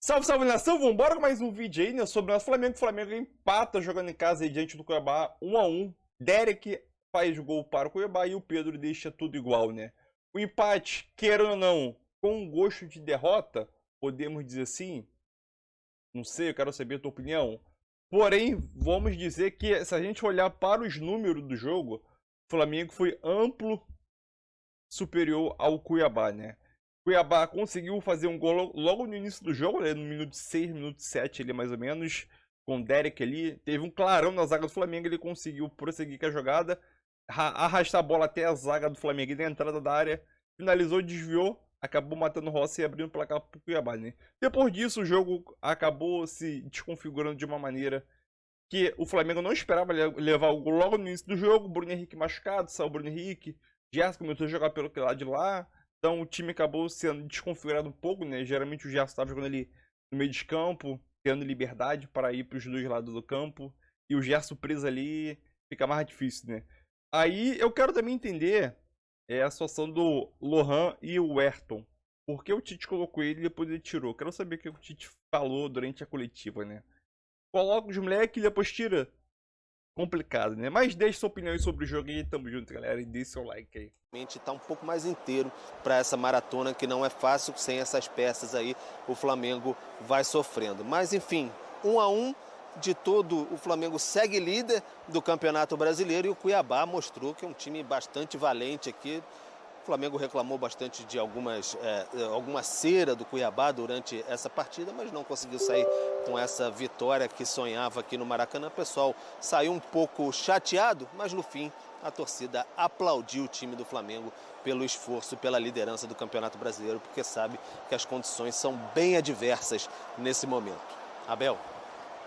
Salve, salve nação, vambora com mais um vídeo aí, né, sobre o nosso Flamengo. O Flamengo empata jogando em casa aí diante do Cuiabá 1-1. Derek faz gol para o Cuiabá e o Pedro deixa tudo igual, né. O empate, queira ou não, com um gosto de derrota, podemos dizer assim, não sei, eu quero saber a tua opinião. Porém, vamos dizer que se a gente olhar para os números do jogo, o Flamengo foi amplo superior ao Cuiabá, né. Cuiabá conseguiu fazer um gol logo no início do jogo, né, no minuto 6, minuto 7 ali mais ou menos, com o Derek ali. Teve um clarão na zaga do Flamengo, ele conseguiu prosseguir com a jogada, arrastar a bola até a zaga do Flamengo na entrada da área, finalizou, desviou, acabou matando o Rossi e abrindo o placar pro Cuiabá, né. Depois disso, o jogo acabou se desconfigurando de uma maneira que o Flamengo não esperava levar o gol logo no início do jogo. Bruno Henrique machucado, saiu o Bruno Henrique, Gerson começou a jogar pelo lado de lá. Então o time acabou sendo desconfigurado um pouco, né? Geralmente o Gerson estava jogando ali no meio de campo, tendo liberdade para ir para os dois lados do campo. E o Gerson preso ali fica mais difícil, né? Aí eu quero também entender a situação do Lohan e o Ayrton. Por que o Tite colocou ele e depois ele tirou? Quero saber o que o Tite falou durante a coletiva, né? Coloca os moleques e depois tira. Complicado, né? Mas deixe sua opinião aí sobre o jogo e tamo junto, galera. E dê seu like aí. Está um pouco mais inteiro para essa maratona, que não é fácil, sem essas peças aí o Flamengo vai sofrendo. Mas enfim, 1-1 de todo, o Flamengo segue líder do Campeonato Brasileiro e o Cuiabá mostrou que é um time bastante valente aqui. O Flamengo reclamou bastante de alguma cera do Cuiabá durante essa partida, mas não conseguiu sair com essa vitória que sonhava aqui no Maracanã. O pessoal saiu um pouco chateado, mas no fim a torcida aplaudiu o time do Flamengo pelo esforço, pela liderança do Campeonato Brasileiro, porque sabe que as condições são bem adversas nesse momento. Abel.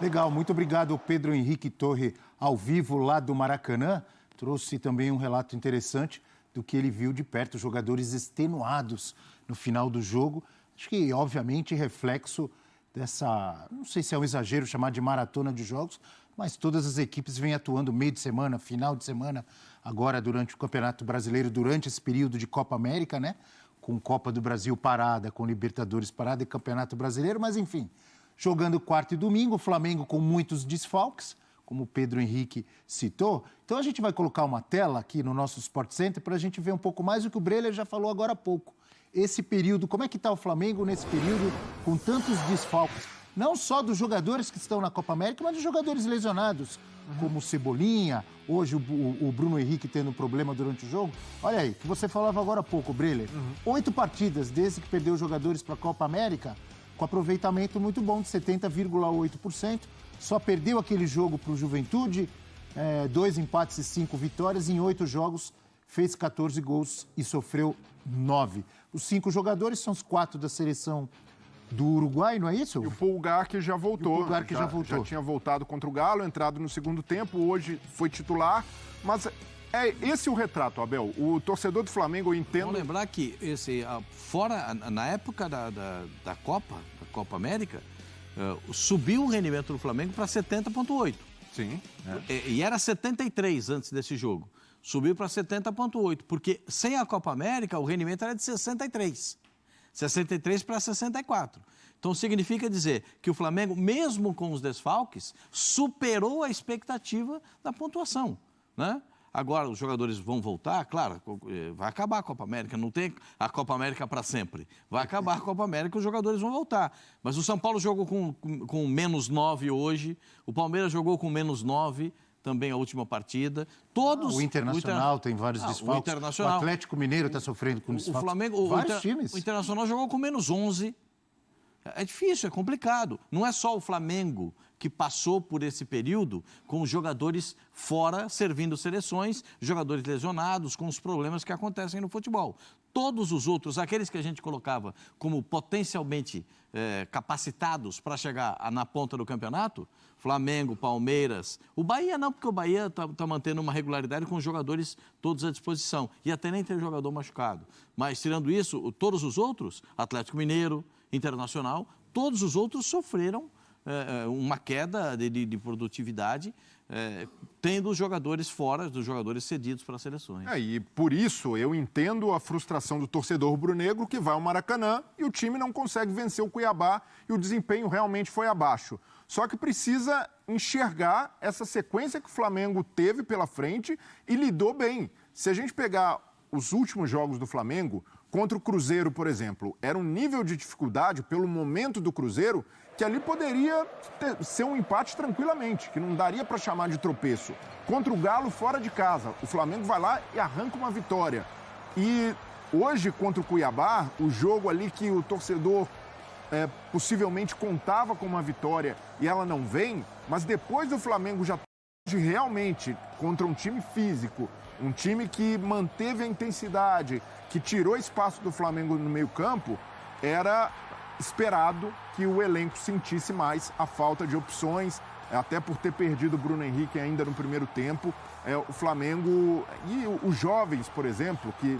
Legal, muito obrigado, Pedro Henrique Torre, ao vivo lá do Maracanã. Trouxe também um relato interessante do que ele viu de perto, jogadores extenuados no final do jogo. Acho que, obviamente, reflexo dessa, não sei se é um exagero chamar de maratona de jogos, mas todas as equipes vêm atuando meio de semana, final de semana, agora durante o Campeonato Brasileiro, durante esse período de Copa América, né? Com Copa do Brasil parada, com Libertadores parada e Campeonato Brasileiro, mas enfim, jogando quarta e domingo, o Flamengo com muitos desfalques, como o Pedro Henrique citou. Então a gente vai colocar uma tela aqui no nosso Sport Center para a gente ver um pouco mais o que o Breler já falou agora há pouco. Esse período, como é que está o Flamengo nesse período com tantos desfalques? Não só dos jogadores que estão na Copa América, mas dos jogadores lesionados, como o Cebolinha, hoje o Bruno Henrique tendo um problema durante o jogo. Olha aí, que você falava agora há pouco, Breler. 8 partidas desde que perdeu jogadores para a Copa América, com aproveitamento muito bom de 70,8%. Só perdeu aquele jogo para o Juventude, 2 empates e 5 vitórias. Em 8 jogos, fez 14 gols e sofreu 9. Os 5 jogadores são os 4 da seleção do Uruguai, não é isso? E o Pulgar que já voltou. O Pulgar que já voltou. Já tinha voltado contra o Galo, entrado no segundo tempo, hoje foi titular. Mas é esse o retrato, Abel. O torcedor do Flamengo, eu entendo... Vamos lembrar que na época da Copa América, subiu o rendimento do Flamengo para 70,8. Sim. E era 73 antes desse jogo. Subiu para 70,8, porque sem a Copa América o rendimento era de 63. 63 para 64. Então significa dizer que o Flamengo, mesmo com os desfalques, superou a expectativa da pontuação, né? Agora, os jogadores vão voltar, claro, vai acabar a Copa América, não tem a Copa América para sempre. Vai acabar a Copa América e os jogadores vão voltar. Mas o São Paulo jogou com menos 9 hoje, o Palmeiras jogou com menos 9 também a última partida. Todos... O Internacional tem vários desfalques. O Atlético Mineiro está sofrendo com desfalques. O Flamengo, vários times. O Internacional jogou com menos 11. É difícil, é complicado. Não é só o Flamengo que passou por esse período com os jogadores fora, servindo seleções, jogadores lesionados, com os problemas que acontecem no futebol. Todos os outros, aqueles que a gente colocava como potencialmente capacitados para chegar na ponta do campeonato, Flamengo, Palmeiras, o Bahia não, porque o Bahia está mantendo uma regularidade com os jogadores todos à disposição. E até nem tem jogador machucado. Mas, tirando isso, todos os outros, Atlético Mineiro, Internacional, todos os outros sofreram uma queda de produtividade tendo os jogadores fora, dos jogadores cedidos para as seleções. E por isso eu entendo a frustração do torcedor rubro-negro que vai ao Maracanã e o time não consegue vencer o Cuiabá e o desempenho realmente foi abaixo. Só que precisa enxergar essa sequência que o Flamengo teve pela frente e lidou bem. Se a gente pegar os últimos jogos do Flamengo, contra o Cruzeiro, por exemplo, era um nível de dificuldade pelo momento do Cruzeiro que ali poderia ser um empate tranquilamente, que não daria para chamar de tropeço. Contra o Galo, fora de casa, o Flamengo vai lá e arranca uma vitória. E hoje, contra o Cuiabá, o jogo ali que o torcedor possivelmente contava com uma vitória e ela não vem, mas depois do Flamengo já realmente contra um time físico, um time que manteve a intensidade, que tirou espaço do Flamengo no meio-campo, era esperado que o elenco sentisse mais a falta de opções, até por ter perdido o Bruno Henrique ainda no primeiro tempo. O Flamengo e os jovens, por exemplo, que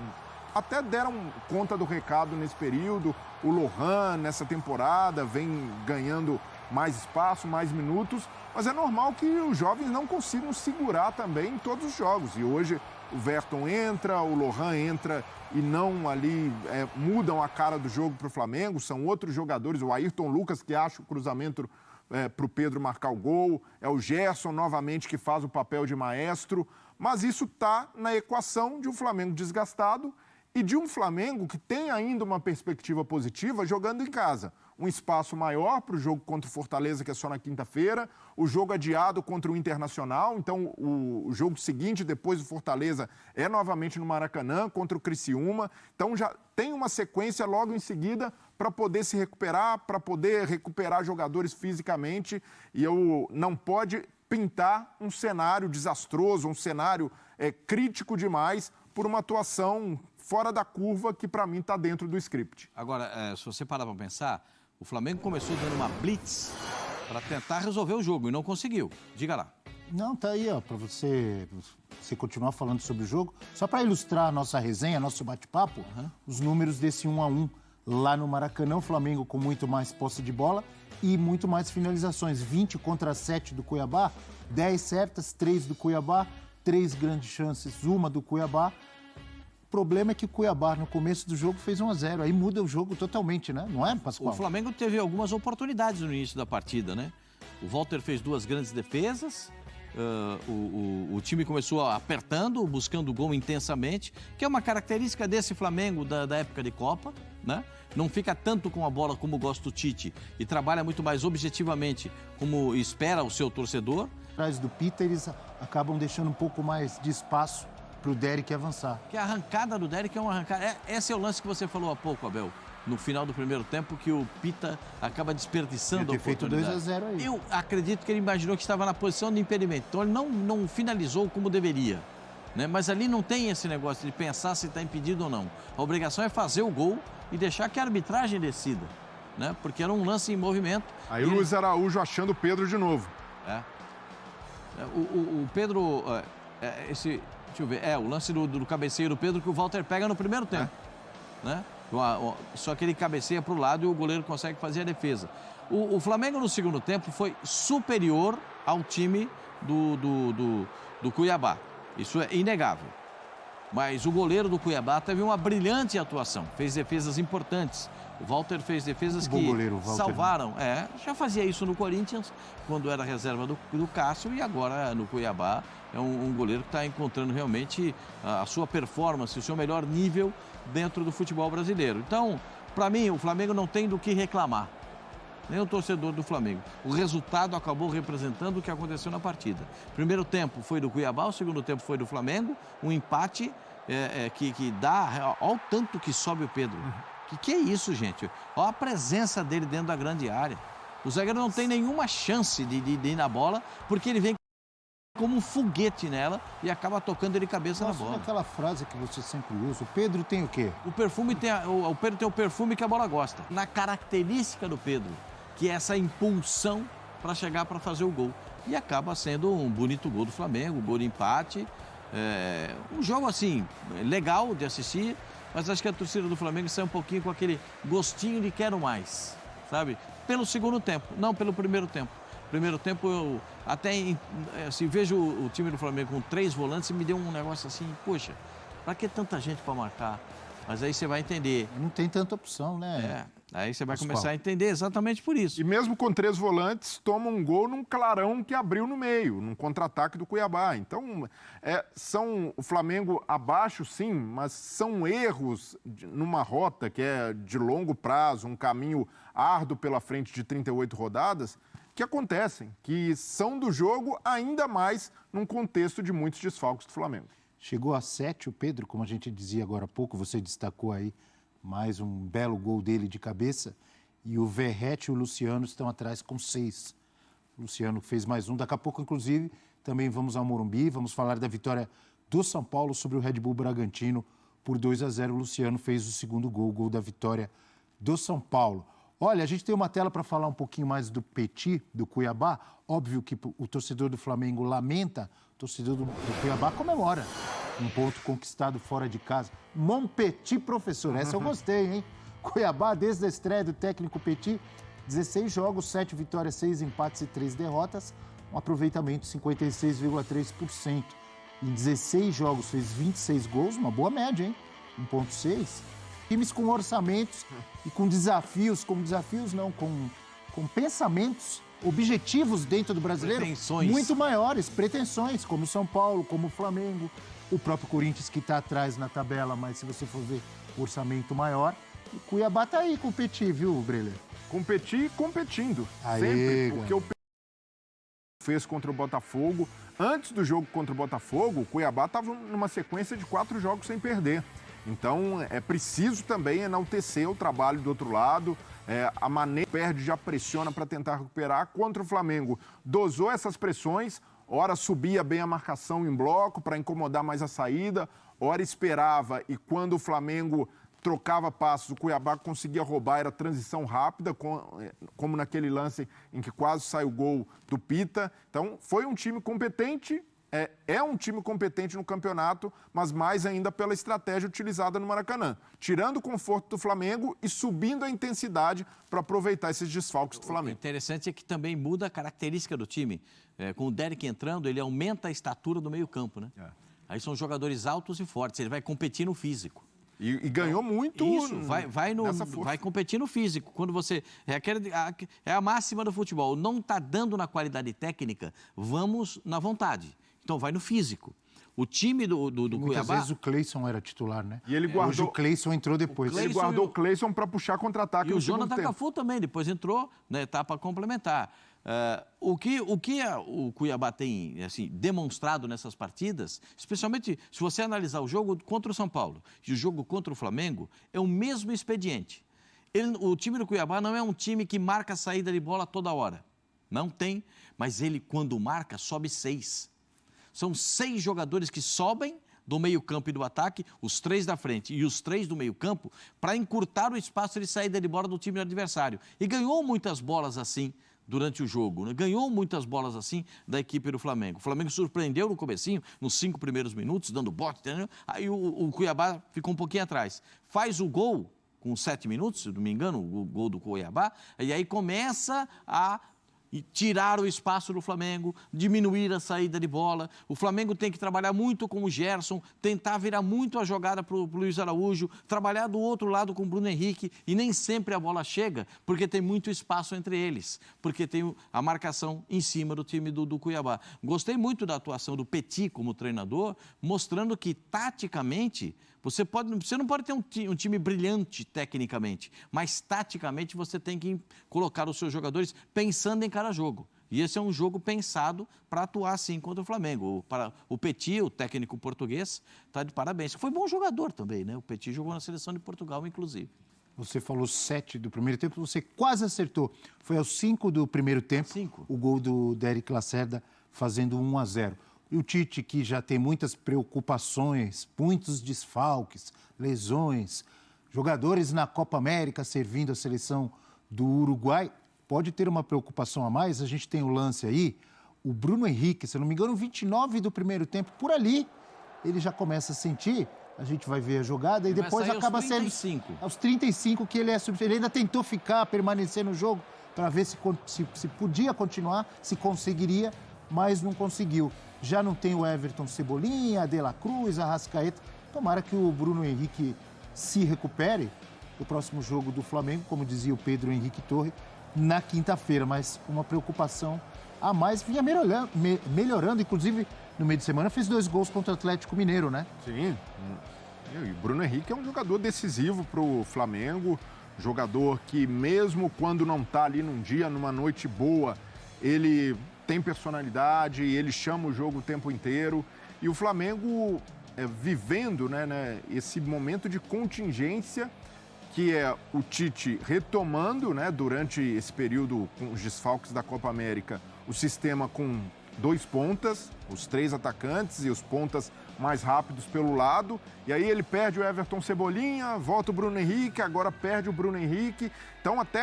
até deram conta do recado nesse período. O Lohan, nessa temporada, vem ganhando mais espaço, mais minutos, mas é normal que os jovens não consigam segurar também em todos os jogos. E hoje o Verton entra, o Lohan entra e não ali mudam a cara do jogo para o Flamengo, são outros jogadores, o Ayrton Lucas que acha o cruzamento para o Pedro marcar o gol, é o Gerson novamente que faz o papel de maestro, mas isso está na equação de um Flamengo desgastado e de um Flamengo que tem ainda uma perspectiva positiva jogando em casa. Um espaço maior para o jogo contra o Fortaleza, que é só na quinta-feira, o jogo adiado contra o Internacional, então o jogo seguinte, depois do Fortaleza, é novamente no Maracanã, contra o Criciúma, então já tem uma sequência logo em seguida para poder se recuperar, para poder recuperar jogadores fisicamente, e não pode pintar um cenário desastroso, um cenário crítico demais por uma atuação fora da curva que para mim está dentro do script. Agora, se você parar para pensar, o Flamengo começou dando uma blitz para tentar resolver o jogo e não conseguiu. Diga lá. Não, tá aí, ó, para você continuar falando sobre o jogo. Só para ilustrar a nossa resenha, nosso bate-papo, os números desse 1-1 lá no Maracanã, o Flamengo com muito mais posse de bola e muito mais finalizações. 20 contra 7 do Cuiabá, 10 certas, 3 do Cuiabá, 3 grandes chances, uma do Cuiabá. O problema é que o Cuiabá, no começo do jogo, fez 1-0. Aí muda o jogo totalmente, né? Não é, Pascoal? O Flamengo teve algumas oportunidades no início da partida, né? O Walter fez 2 grandes defesas, o time começou apertando, buscando o gol intensamente, que é uma característica desse Flamengo da época de Copa, né? Não fica tanto com a bola como gosta o Tite e trabalha muito mais objetivamente como espera o seu torcedor. Atrás do Peter, eles acabam deixando um pouco mais de espaço para o Derek avançar. Que a arrancada do Derek é uma arrancada. Esse é o lance que você falou há pouco, Abel. No final do primeiro tempo, que o Pita acaba desperdiçando a oportunidade. Feito 2-0 aí. Eu acredito que ele imaginou que estava na posição de impedimento. Então ele não finalizou como deveria. Né? Mas ali não tem esse negócio de pensar se está impedido ou não. A obrigação é fazer o gol e deixar que a arbitragem decida. Né? Porque era um lance em movimento. Aí o Luiz Araújo achando o Pedro de novo. O Pedro... Deixa eu ver. O lance do cabeceio do Pedro que o Walter pega no primeiro tempo. Né? Só que ele cabeceia para o lado e o goleiro consegue fazer a defesa. O Flamengo no segundo tempo foi superior ao time do Cuiabá. Isso é inegável. Mas o goleiro do Cuiabá teve uma brilhante atuação. Fez defesas importantes. O Walter fez defesas que salvaram. Já fazia isso no Corinthians, quando era reserva do Cássio, e agora no Cuiabá é um goleiro que está encontrando realmente a sua performance, o seu melhor nível dentro do futebol brasileiro. Então, para mim, o Flamengo não tem do que reclamar. Nem o torcedor do Flamengo. O resultado acabou representando o que aconteceu na partida. Primeiro tempo foi do Cuiabá, o segundo tempo foi do Flamengo. Um empate que dá... Olha o tanto que sobe o Pedro. Que é isso, gente? Olha a presença dele dentro da grande área. O zagueiro não tem nenhuma chance de ir na bola, porque ele vem como um foguete nela e acaba tocando ele cabeça na bola. Aquela frase que você sempre usa, o Pedro tem o quê? O Pedro tem o perfume que a bola gosta. Na característica do Pedro, que é essa impulsão para chegar para fazer o gol. E acaba sendo um bonito gol do Flamengo, um gol de empate. Um jogo, assim, legal de assistir, mas acho que a torcida do Flamengo sai um pouquinho com aquele gostinho de quero mais, sabe? Pelo segundo tempo, não pelo primeiro tempo. Primeiro tempo, eu até assim, vejo o time do Flamengo com 3 volantes e me deu um negócio assim, poxa, pra que tanta gente para marcar? Mas aí você vai entender. Não tem tanta opção, né? Aí você vai começar a entender exatamente por isso. E mesmo com 3 volantes, toma um gol num clarão que abriu no meio, num contra-ataque do Cuiabá. Então, o Flamengo abaixo, sim, mas são erros numa rota que é de longo prazo, um caminho árduo pela frente de 38 rodadas, que acontecem, que são do jogo, ainda mais num contexto de muitos desfalques do Flamengo. Chegou a 7 o Pedro, como a gente dizia agora há pouco, você destacou aí mais um belo gol dele de cabeça, e o Verratti e o Luciano estão atrás com 6. O Luciano fez mais um, daqui a pouco, inclusive, também vamos ao Morumbi, vamos falar da vitória do São Paulo sobre o Red Bull Bragantino por 2-0. O Luciano fez o segundo gol, o gol da vitória do São Paulo. Olha, a gente tem uma tela para falar um pouquinho mais do Petit, do Cuiabá. Óbvio que o torcedor do Flamengo lamenta, o torcedor do Cuiabá comemora um ponto conquistado fora de casa. Mon Petit, professor, essa eu gostei, hein? Cuiabá, desde a estreia do técnico Petit, 16 jogos, 7 vitórias, 6 empates e 3 derrotas, um aproveitamento de 56,3%. Em 16 jogos fez 26 gols, uma boa média, hein? 1,6. Times com orçamentos e com desafios, com pensamentos, objetivos dentro do brasileiro Pretensões. muito maiores, pretensões, como o São Paulo, como o Flamengo, o próprio Corinthians que está atrás na tabela, mas se você for ver o orçamento maior, o Cuiabá tá aí com o Petit, viu, Breler? Competir e competindo, Aê, sempre, cara. porque o fez contra o Botafogo. Antes do jogo contra o Botafogo, o Cuiabá estava numa sequência de 4 jogos sem perder. Então, é preciso também enaltecer o trabalho do outro lado. A maneira que perde já pressiona para tentar recuperar. Contra o Flamengo, dosou essas pressões. Ora subia bem a marcação em bloco para incomodar mais a saída. Ora esperava e quando o Flamengo trocava passos, o Cuiabá conseguia roubar, era transição rápida, como naquele lance em que quase sai o gol do Pita. Então, foi um time competente. É um time competente no campeonato, mas mais ainda pela estratégia utilizada no Maracanã. Tirando o conforto do Flamengo e subindo a intensidade para aproveitar esses desfalques do O Flamengo. interessante é que também muda a característica do time. Com o Derek entrando, ele aumenta a estatura do meio-campo, né? Aí são jogadores altos e fortes, ele vai competir no físico. E ganhou muito Isso, nessa força. vai competir no físico. Quando você. É a máxima do futebol. Não está dando na qualidade técnica, vamos na vontade. Então vai no físico. O time do Muitas Cuiabá... vezes o Cleison era titular, né? E ele guardou... Hoje o Cleison entrou depois. Ele guardou o Cleison para puxar contra-ataque E no o segundo Jonathan tempo. Cafu também, depois entrou na etapa complementar. O que o Cuiabá tem assim, demonstrado nessas partidas, especialmente se você analisar o jogo contra o São Paulo e o jogo contra o Flamengo, é o mesmo expediente. O time do Cuiabá não é um time que marca a saída de bola toda hora. Não tem, mas ele, quando marca, sobe 6. São 6 jogadores que sobem do meio-campo e do ataque, os 3 da frente e os 3 do meio-campo, para encurtar o espaço de saída de bola do time adversário. E ganhou muitas bolas assim durante o jogo, né? Ganhou muitas bolas assim da equipe do Flamengo. O Flamengo surpreendeu no comecinho, nos 5 primeiros minutos, dando bote, entendeu? Aí o Cuiabá ficou um pouquinho atrás. Faz o gol com 7 minutos, se não me engano, o gol do Cuiabá, e aí começa a tirar o espaço do Flamengo, diminuir a saída de bola. O Flamengo tem que trabalhar muito com o Gerson, tentar virar muito a jogada para o Luiz Araújo, trabalhar do outro lado com o Bruno Henrique, e nem sempre a bola chega, porque tem muito espaço entre eles, porque tem a marcação em cima do time do Cuiabá. Gostei muito da atuação do Petit como treinador, mostrando que, taticamente, você não pode ter um time brilhante tecnicamente, mas taticamente você tem que colocar os seus jogadores pensando em cada jogo. E esse é um jogo pensado para atuar assim contra o Flamengo. O Petit, o técnico português, está de parabéns. Foi bom jogador também, né? O Petit jogou na seleção de Portugal, inclusive. Você falou 7 do primeiro tempo, você quase acertou. Foi aos 5 do primeiro tempo, 5. O gol do Derek Lacerda fazendo 1-0. E o Tite, que já tem muitas preocupações, muitos desfalques, lesões, jogadores na Copa América servindo a seleção do Uruguai, pode ter uma preocupação a mais. A gente tem o lance aí, o Bruno Henrique, se não me engano, 29 do primeiro tempo, por ali, ele já começa a sentir, a gente vai ver a jogada e depois acaba sendo aos 35 que ele ainda tentou permanecer no jogo, para ver se podia continuar, se conseguiria, mas não conseguiu. Já não tem o Everton Cebolinha, De La Cruz, Arrascaeta. Tomara que o Bruno Henrique se recupere do próximo jogo do Flamengo, como dizia o Pedro Henrique Torre, na quinta-feira. Mas uma preocupação a mais, vinha melhorando, inclusive no meio de semana fez 2 gols contra o Atlético Mineiro, né? Sim, e o Bruno Henrique é um jogador decisivo para o Flamengo, jogador que mesmo quando não está ali num dia, numa noite boa, ele tem personalidade, ele chama o jogo o tempo inteiro. E o Flamengo vivendo esse momento de contingência, que é o Tite retomando, durante esse período com os desfalques da Copa América, o sistema com 2 pontas, os 3 atacantes e os pontas mais rápidos pelo lado. E aí ele perde o Everton Cebolinha, volta o Bruno Henrique, agora perde o Bruno Henrique. Então até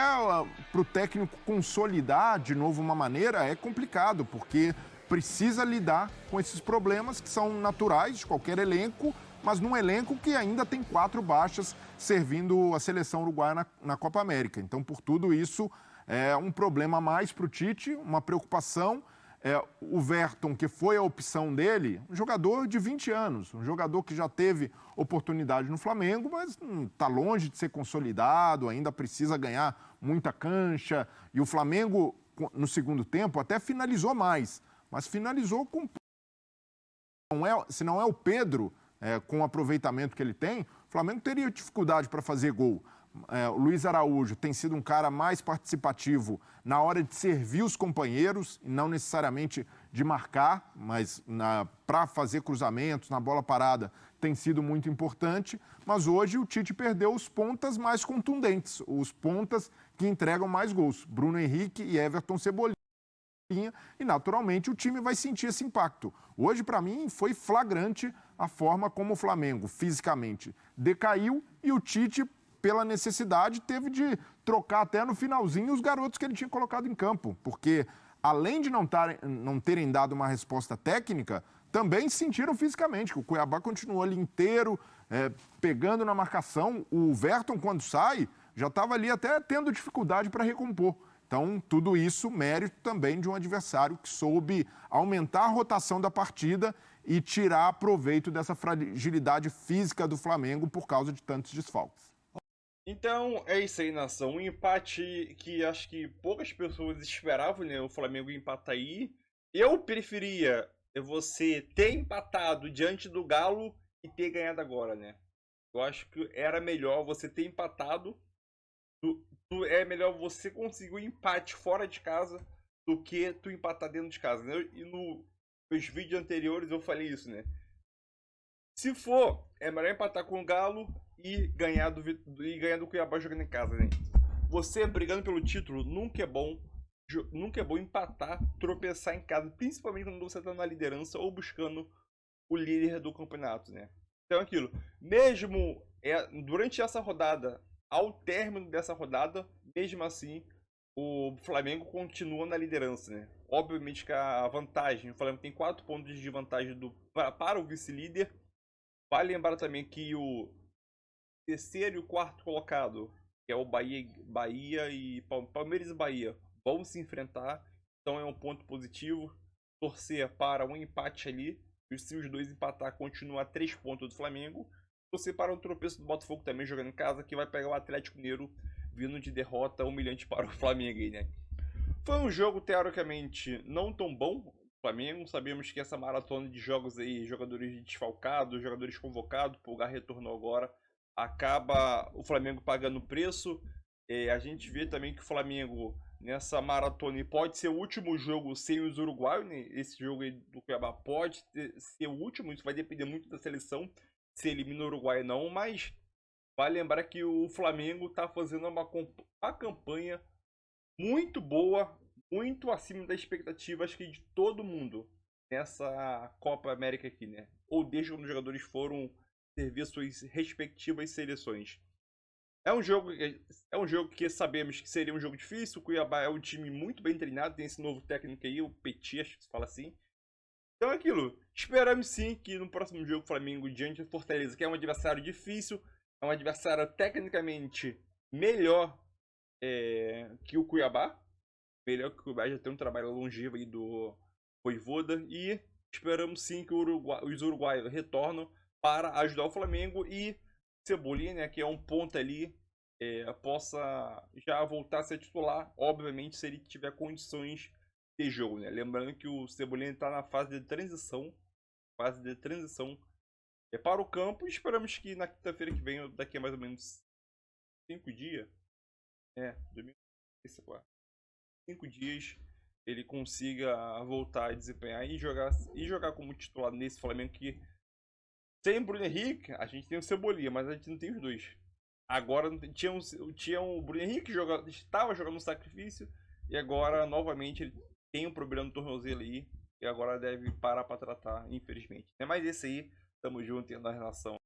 para o técnico consolidar de novo uma maneira é complicado, porque precisa lidar com esses problemas que são naturais de qualquer elenco, mas num elenco que ainda tem 4 baixas servindo a seleção uruguaia na Copa América. Então, por tudo isso, é um problema a mais para o Tite, uma preocupação. O Verton, que foi a opção dele, um jogador de 20 anos, um jogador que já teve oportunidade no Flamengo, mas está longe de ser consolidado, ainda precisa ganhar muita cancha. E o Flamengo, no segundo tempo, até finalizou mais, mas finalizou com... Se não é o Pedro, com o aproveitamento que ele tem, o Flamengo teria dificuldade para fazer gol. O Luiz Araújo tem sido um cara mais participativo na hora de servir os companheiros, e não necessariamente de marcar, mas para fazer cruzamentos, na bola parada, tem sido muito importante. Mas hoje o Tite perdeu os pontas mais contundentes, os pontas que entregam mais gols, Bruno Henrique e Everton Cebolinha. E, naturalmente, o time vai sentir esse impacto. Hoje, para mim, foi flagrante a forma como o Flamengo fisicamente decaiu e o Tite, pela necessidade, teve de trocar até no finalzinho os garotos que ele tinha colocado em campo. Porque, além de não terem dado uma resposta técnica, também sentiram fisicamente, que o Cuiabá continuou ali inteiro, pegando na marcação. O Verton, quando sai, já estava ali até tendo dificuldade para recompor. Então, tudo isso mérito também de um adversário que soube aumentar a rotação da partida e tirar proveito dessa fragilidade física do Flamengo por causa de tantos desfalques. Então, é isso aí, nação. Um empate que acho que poucas pessoas esperavam, né? O Flamengo empatar aí. Eu preferia você ter empatado diante do Galo e ter ganhado agora, né? Eu acho que era melhor você ter empatado. É melhor você conseguir um empate fora de casa do que tu empatar dentro de casa, né? E nos vídeos anteriores eu falei isso, né? Se for, é melhor empatar com o Galo e ganhar do Cuiabá jogando em casa, né? Você brigando pelo título nunca é bom. Nunca é bom empatar, tropeçar em casa, principalmente quando você está na liderança ou buscando o líder do campeonato, né? Então aquilo, mesmo durante essa rodada, ao término dessa rodada, mesmo assim, o Flamengo continua na liderança, né? Obviamente que a vantagem, o Flamengo tem 4 pontos de vantagem para o vice-líder. Vale lembrar também que o terceiro e o quarto colocado, que é o Bahia e Palmeiras e Bahia, vão se enfrentar. Então é um ponto positivo. Torcer para um empate ali. E se os dois empatar, continua a 3 pontos do Flamengo. Torcer para um tropeço do Botafogo também jogando em casa, que vai pegar o Atlético Mineiro vindo de derrota humilhante para o Flamengo aí, né? Foi um jogo teoricamente não tão bom. O Flamengo, sabemos que essa maratona de jogos aí, jogadores desfalcados, jogadores convocados, o Pulgar retornou agora, acaba o Flamengo pagando preço. A gente vê também que o Flamengo nessa maratona pode ser o último jogo sem os uruguaios, né? Esse jogo aí do Cuiabá pode ser o último, isso vai depender muito da seleção, se elimina o Uruguai não, mas vale lembrar que o Flamengo está fazendo uma campanha muito boa, muito acima das expectativas que de todo mundo nessa Copa América aqui, né? Ou desde quando os jogadores foram servir suas respectivas seleções. É um jogo que sabemos que seria um jogo difícil. O Cuiabá é um time muito bem treinado, tem esse novo técnico aí, o Petit, acho que se fala assim. Então é aquilo, esperamos sim que no próximo jogo o Flamengo diante do Fortaleza, que é um adversário difícil, é um adversário tecnicamente melhor que o Cuiabá. Melhor que o Cuiabá, já tem um trabalho longevo aí do Vojvoda. E esperamos sim que os uruguaios retornam para ajudar o Flamengo. E Cebolinha, né, que é um ponto ali, possa já voltar a ser titular. Obviamente, se ele tiver condições de jogo, né? Lembrando que o Cebolinha está na fase de transição. Para o campo. E esperamos que na quinta-feira que vem, daqui a mais ou menos 5 dias, domingo, 5 dias, ele consiga voltar a desempenhar e jogar como titular nesse Flamengo que sem o Bruno Henrique, a gente tem o Cebolinha, mas a gente não tem os dois. Agora tinha o Bruno Henrique que estava jogando no sacrifício e agora novamente ele tem um problema no tornozelo aí e agora deve parar para tratar, infelizmente. É mais esse aí, tamo junto na relação.